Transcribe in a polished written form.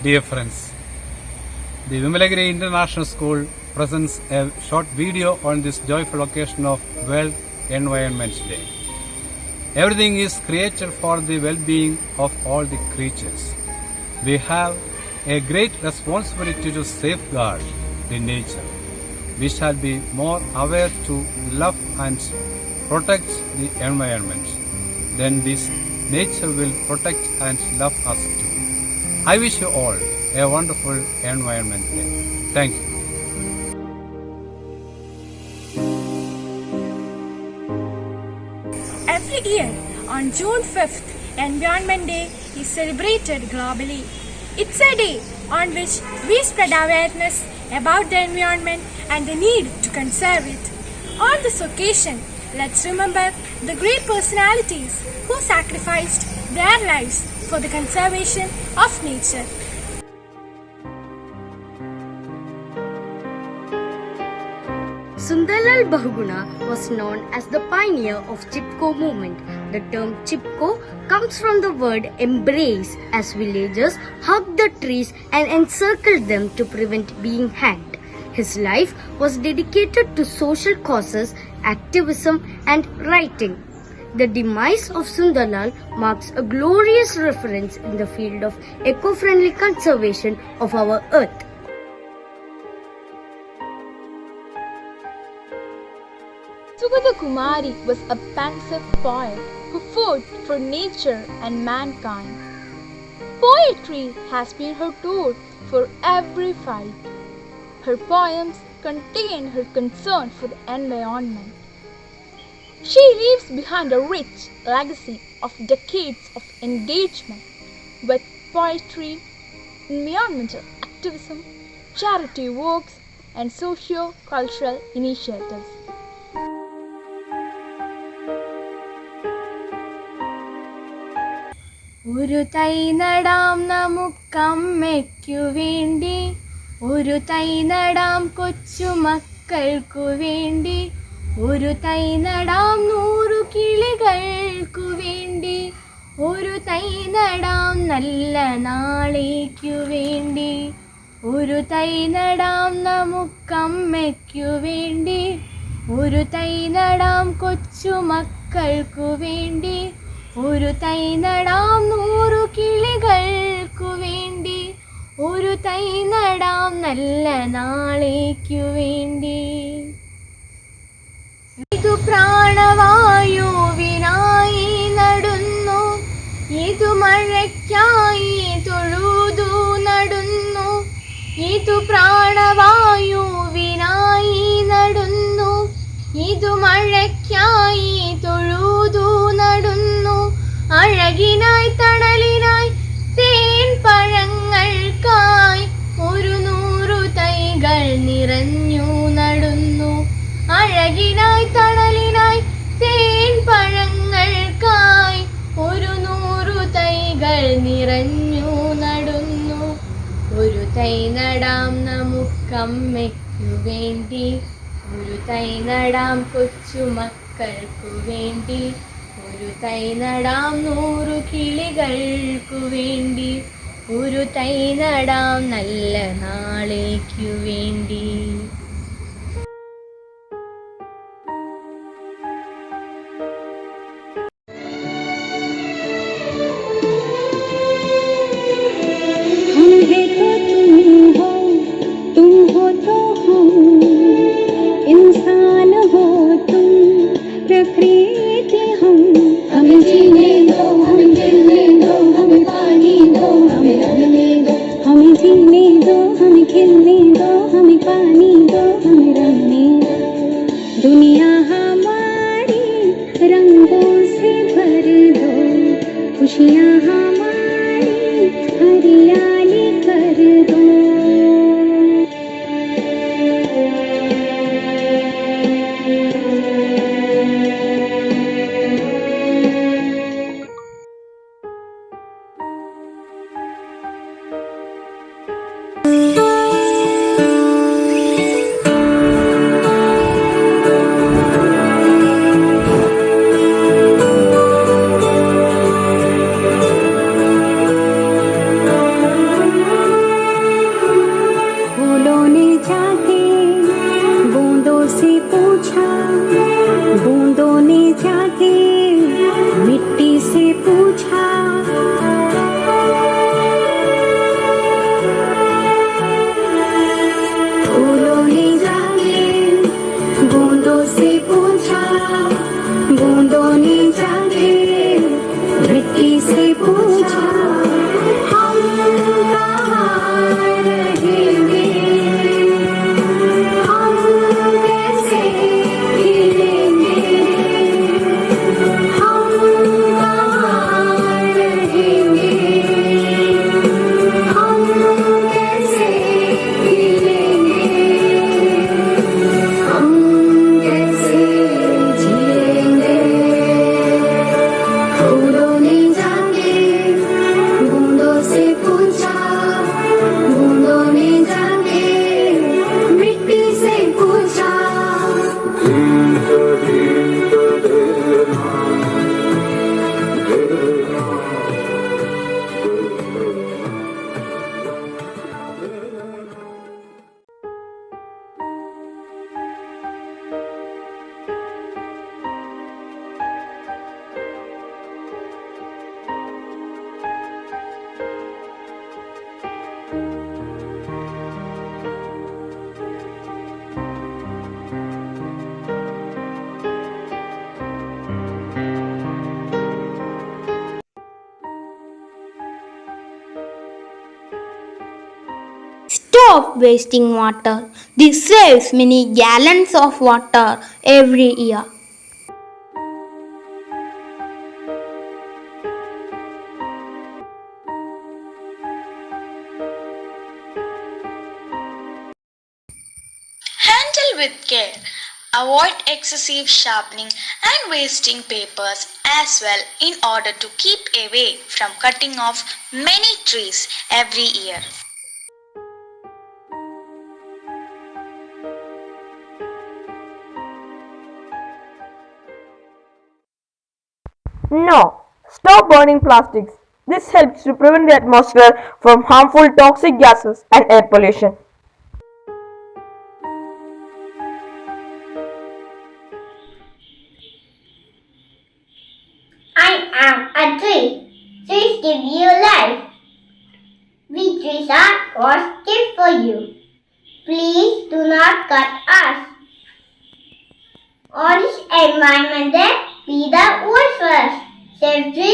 Dear friends, the Vimalagiri International School presents a short video on this joyful occasion of World Environment Day. Everything is created for the well-being of all the creatures. We have a great responsibility to safeguard the nature. We shall be more aware to love and protect the environment. Then this nature will protect and love us too. I wish you all a wonderful Environment Day. Thank you. Every year on June 5th, Environment Day is celebrated globally. It's a day on which we spread awareness about the environment and the need to conserve it. On this occasion, let's remember the great personalities who sacrificed their lives for the conservation of nature. Sundarlal Bahuguna was known as the pioneer of Chipko movement. The term Chipko comes from the word embrace, as villagers hugged the trees and encircled them to prevent being hacked. His life was dedicated to social causes, activism and writing. The demise of Sundarlal marks a glorious reference in the field of eco-friendly conservation of our earth. Sugata Kumari was a pensive poet who fought for nature and mankind. Poetry has been her tool for every fight. Her poems contain her concern for the environment. She leaves behind a rich legacy of decades of engagement with poetry, environmental activism, charity works, and socio-cultural initiatives. ഒരു തൈ നടാം നമുക്കമ്മയ്ക്കു വേണ്ടി, ഒരു തൈ നടാം കൊച്ചുമക്കൾക്കു വേണ്ടി, ഒരു തൈ നടാം 100 കിളികൾക്കു വേണ്ടി, ഒരു തൈ നടാം നല്ല നാളേക്കു വേണ്ടി, ഒരു തൈ നടാം നമുക്കമ്മയ്ക്കു വേണ്ടി, ഒരു തൈ നടാം കൊച്ചുമക്കൾക്കു വേണ്ടി, ഒരു തൈ നടാം 100 കിളികൾക്കു വേണ്ടി, ഒരു തൈ നടാം നല്ല നാളേക്കു വേണ്ടി. ഇതു പ്രാണവായുവിനായി നടുന്നു, ഇതു മഴയ്ക്കായി തൊഴുതു നടുന്നു, ഇതു പ്രാണവായുവിനായി നടുന്നു, ഇതു മഴയ്ക്കായി തൊഴുതു നടുന്നു, അഴകിനായി തണലിനായി തേൻ പഴങ്ങൾക്കായി 100 തൈകൾ നിറഞ്ഞു നടുന്നു, അഴകിനായി തണലിനായി തേൻ പഴങ്ങൾക്കായി 100 തൈകൾ നിറഞ്ഞു നടുന്നു, ഒരു തൈ നടാം നമുക്കമ്മയ്ക്കു വേണ്ടി, ഒരു തൈ നടാം കൊച്ചുമക്കൾക്കു വേണ്ടി, ഒരു തൈ നടാം 100 കിളികൾക്കു വേണ്ടി, ഒരു തൈ നടാം നല്ല നാളേക്കു വേണ്ടി. दुनिया हमारी रंगों से भर दो, खुशियाँ हमारी हरियाली कर दो. पूछा हम कहाँ रहेंगे, हम कैसे खिलेंगे, हम कहाँ रहेंगे, हम कैसे खिलेंगे, हम कैसे जिएंगे। फूलों ने जाके बूंदों से पूछा, बूंदों ने जाके मिट्टी से पूछा। Stop wasting water. This saves many gallons of water every year. Handle with care. Avoid excessive sharpening and wasting papers as well in order to keep away from cutting off many trees every year. No, stop burning plastics. This helps to prevent the atmosphere from harmful toxic gases and air pollution. I am a tree. Trees give you life. We trees are God's gift for you. Please do not cut us. On this environment, be the world first. Save trees.